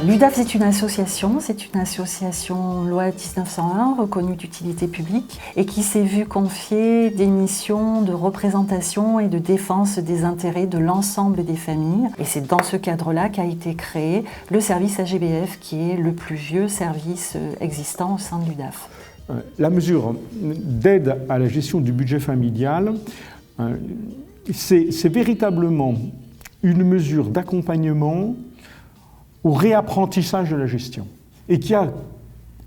L'UDAF, c'est une association loi 1901 reconnue d'utilité publique et qui s'est vue confier des missions de représentation et de défense des intérêts de l'ensemble des familles. Et c'est dans ce cadre-là qu'a été créé le service AGBF, qui est le plus vieux service existant au sein de l'UDAF. La mesure d'aide à la gestion du budget familial, c'est véritablement une mesure d'accompagnement au réapprentissage de la gestion et qui a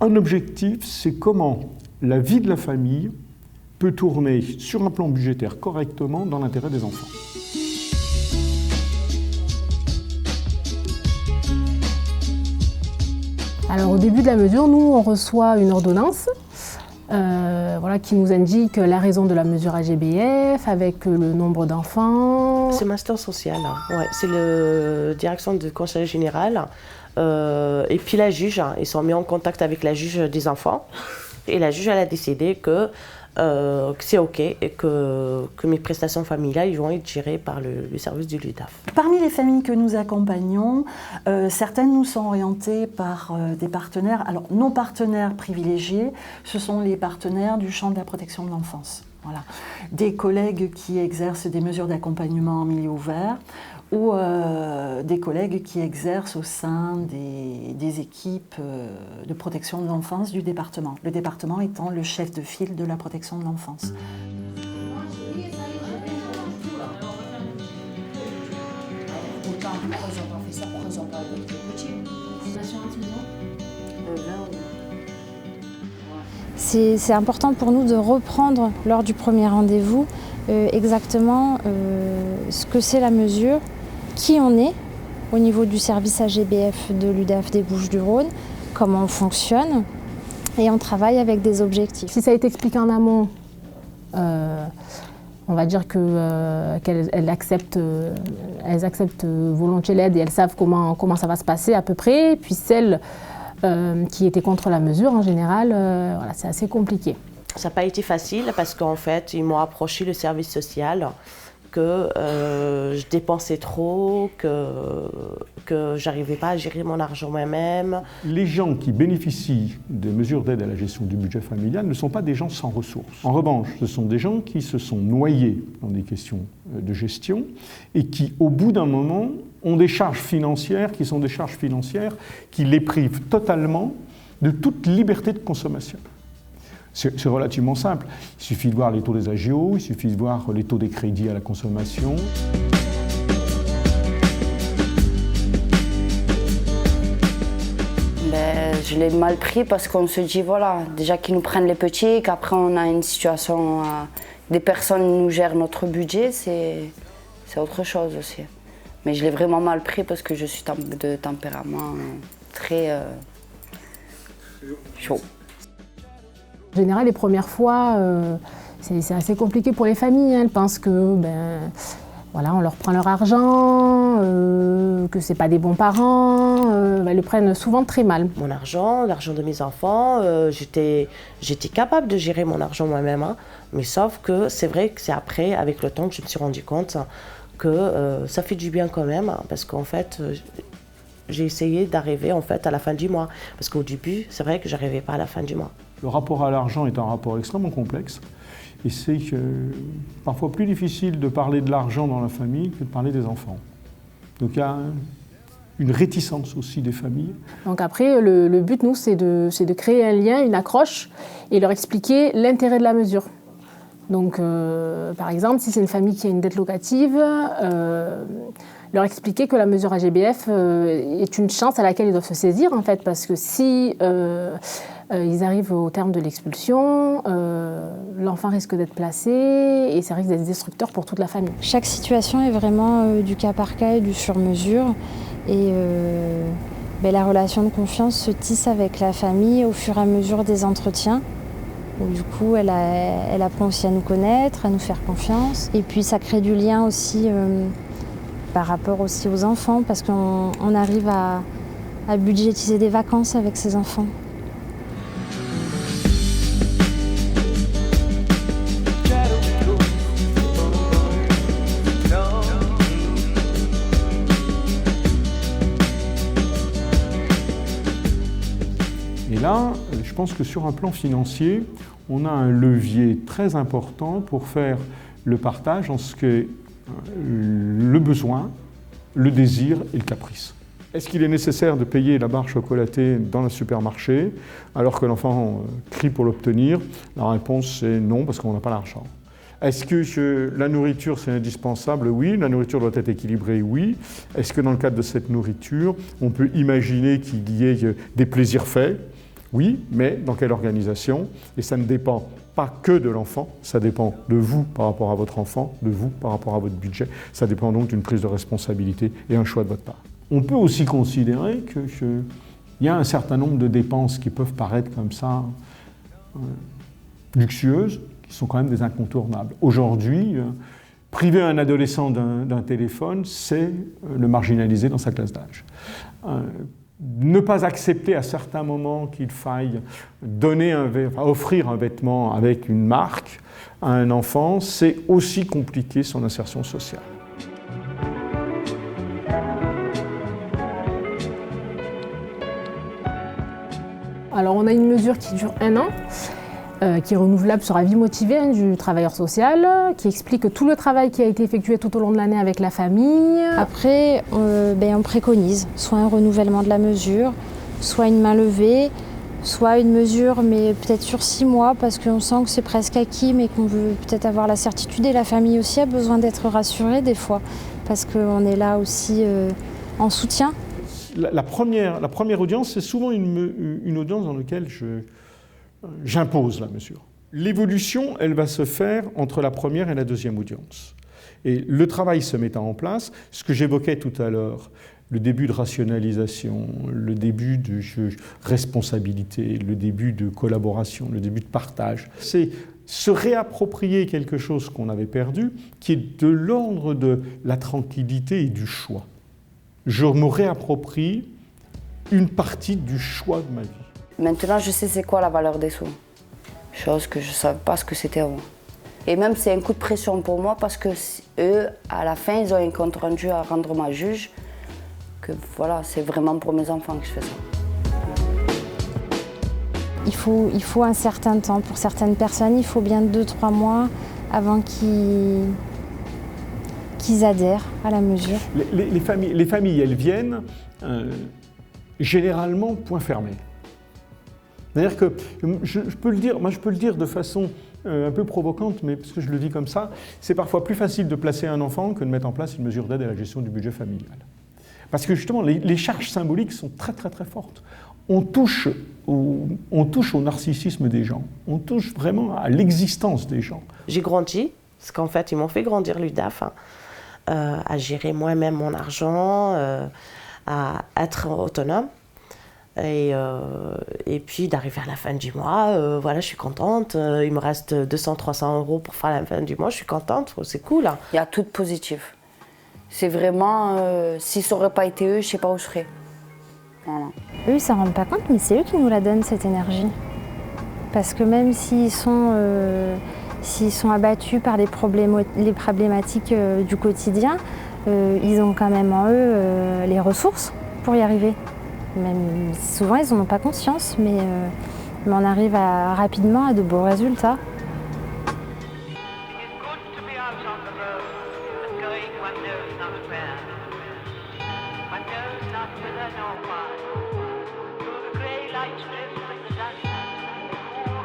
un objectif, c'est comment la vie de la famille peut tourner sur un plan budgétaire correctement dans l'intérêt des enfants. Alors au début de la mesure, nous on reçoit une ordonnance qui nous indique la raison de la mesure AGBF avec le nombre d'enfants. C'est Master Social, ouais, c'est la direction du conseil général. Et puis la juge, ils sont mis en contact avec la juge des enfants. Et la juge, elle a décidé que c'est OK et que mes prestations familiales ils vont être gérées par le service du LUDAF. Parmi les familles que nous accompagnons, certaines nous sont orientées par des partenaires. Alors, nos partenaires privilégiés, ce sont les partenaires du champ de la protection de l'enfance. Voilà. Des collègues qui exercent des mesures d'accompagnement en milieu ouvert ou des collègues qui exercent au sein des équipes de protection de l'enfance du département. Le département étant le chef de file de la protection de l'enfance. C'est important pour nous de reprendre lors du premier rendez-vous exactement ce que c'est la mesure, qui on est au niveau du service AGBF de l'UDAF des Bouches-du-Rhône, comment on fonctionne et on travaille avec des objectifs. Si ça a été expliqué en amont, on va dire qu'elles acceptent volontiers l'aide et elles savent comment ça va se passer à peu près. Puis celles qui étaient contre la mesure, en général, c'est assez compliqué. Ça n'a pas été facile parce qu'en fait, ils m'ont approché le service social, que je dépensais trop, que j'arrivais pas à gérer mon argent moi-même. Les gens qui bénéficient des mesures d'aide à la gestion du budget familial ne sont pas des gens sans ressources. En revanche, ce sont des gens qui se sont noyés dans des questions de gestion et qui, au bout d'un moment, ont des charges financières qui sont des charges financières qui les privent totalement de toute liberté de consommation. C'est relativement simple. Il suffit de voir les taux des agios, il suffit de voir les taux des crédits à la consommation. Je l'ai mal pris parce qu'on se dit, voilà, déjà qu'ils nous prennent les petits, qu'après on a une situation, des personnes nous gèrent notre budget, c'est autre chose aussi. Mais je l'ai vraiment mal pris parce que je suis de tempérament très chaud. En général, les premières fois, c'est assez compliqué pour les familles. Elles pensent que, on leur prend leur argent, que c'est pas des bons parents. Elles le prennent souvent très mal. Mon argent, l'argent de mes enfants, j'étais capable de gérer mon argent moi-même. Mais sauf que c'est vrai que c'est après, avec le temps, que je me suis rendu compte que ça fait du bien quand même. Parce qu'en fait, j'ai essayé d'arriver en fait, à la fin du mois. Parce qu'au début, c'est vrai que j'arrivais pas à la fin du mois. Le rapport à l'argent est un rapport extrêmement complexe et c'est parfois plus difficile de parler de l'argent dans la famille que de parler des enfants. Donc il y a une réticence aussi des familles. Donc après, le but, nous, c'est de créer un lien, une accroche et leur expliquer l'intérêt de la mesure. Donc par exemple, si c'est une famille qui a une dette locative, leur expliquer que la mesure AGBF est une chance à laquelle ils doivent se saisir en fait, parce que si ils arrivent au terme de l'expulsion, l'enfant risque d'être placé et ça risque d'être destructeur pour toute la famille. Chaque situation est vraiment du cas par cas et du sur-mesure et la relation de confiance se tisse avec la famille au fur et à mesure des entretiens. Donc, du coup, elle apprend aussi à nous connaître, à nous faire confiance et puis ça crée du lien aussi par rapport aussi aux enfants parce qu'on arrive à budgétiser des vacances avec ses enfants. je pense que sur un plan financier, on a un levier très important pour faire le partage en ce qu'est le besoin, le désir et le caprice. Est-ce qu'il est nécessaire de payer la barre chocolatée dans le supermarché alors que l'enfant crie pour l'obtenir? La réponse est non, parce qu'on n'a pas l'argent. Est-ce que la nourriture c'est indispensable? Oui. La nourriture doit être équilibrée? Oui. Est-ce que dans le cadre de cette nourriture, on peut imaginer qu'il y ait des plaisirs faits? Oui, mais dans quelle organisation? Et ça ne dépend pas que de l'enfant, ça dépend de vous par rapport à votre enfant, de vous par rapport à votre budget. Ça dépend donc d'une prise de responsabilité et un choix de votre part. On peut aussi considérer qu'il y a un certain nombre de dépenses qui peuvent paraître comme ça luxueuses, qui sont quand même des incontournables. Aujourd'hui, priver un adolescent d'un téléphone, c'est le marginaliser dans sa classe d'âge. Ne pas accepter à certains moments qu'il faille offrir un vêtement avec une marque à un enfant, c'est aussi compliquer son insertion sociale. Alors on a une mesure qui dure 1 an, qui est renouvelable sur avis motivé du travailleur social, qui explique tout le travail qui a été effectué tout au long de l'année avec la famille. Après, on préconise soit un renouvellement de la mesure, soit une main levée, soit une mesure, mais peut-être sur 6 mois, parce qu'on sent que c'est presque acquis, mais qu'on veut peut-être avoir la certitude. Et la famille aussi a besoin d'être rassurée des fois, parce qu'on est là aussi en soutien. La première audience, c'est souvent une audience dans laquelle j'impose la mesure. L'évolution, elle va se faire entre la première et la deuxième audience. Et le travail se mettant en place, ce que j'évoquais tout à l'heure, le début de rationalisation, le début de responsabilité, le début de collaboration, le début de partage, c'est se réapproprier quelque chose qu'on avait perdu, qui est de l'ordre de la tranquillité et du choix. Je me réapproprie une partie du choix de ma vie. Maintenant, je sais c'est quoi la valeur des sous. Chose que je ne savais pas ce que c'était avant. Et même, c'est un coup de pression pour moi parce que eux, à la fin, ils ont un compte rendu à rendre ma juge. Que voilà, c'est vraiment pour mes enfants que je fais ça. Il faut un certain temps. Pour certaines personnes, il faut bien 2-3 mois avant qu'ils adhèrent à la mesure. Les familles, elles viennent généralement point fermé. C'est-à-dire que je peux le dire de façon un peu provocante, mais parce que je le vis comme ça, c'est parfois plus facile de placer un enfant que de mettre en place une mesure d'aide à la gestion du budget familial. Parce que justement, les charges symboliques sont très très très fortes. On touche au narcissisme des gens, on touche vraiment à l'existence des gens. J'ai grandi, parce qu'en fait, ils m'ont fait grandir l'UDAF, à gérer moi-même mon argent, à être autonome. Et puis d'arriver à la fin du mois, voilà, je suis contente. Il me reste 200-300 euros pour faire la fin du mois, je suis contente, c'est cool. Il y a tout de positif. C'est vraiment, si ça n'aurait pas été eux, je ne sais pas où je serais. Voilà. Eux, ils ne s'en rendent pas compte, mais c'est eux qui nous la donnent, cette énergie. Parce que même s'ils sont abattus par les problématiques du quotidien, ils ont quand même en eux les ressources pour y arriver. Même, souvent, ils n'en ont pas conscience, mais on arrive rapidement à de beaux résultats.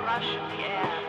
Rush of the air.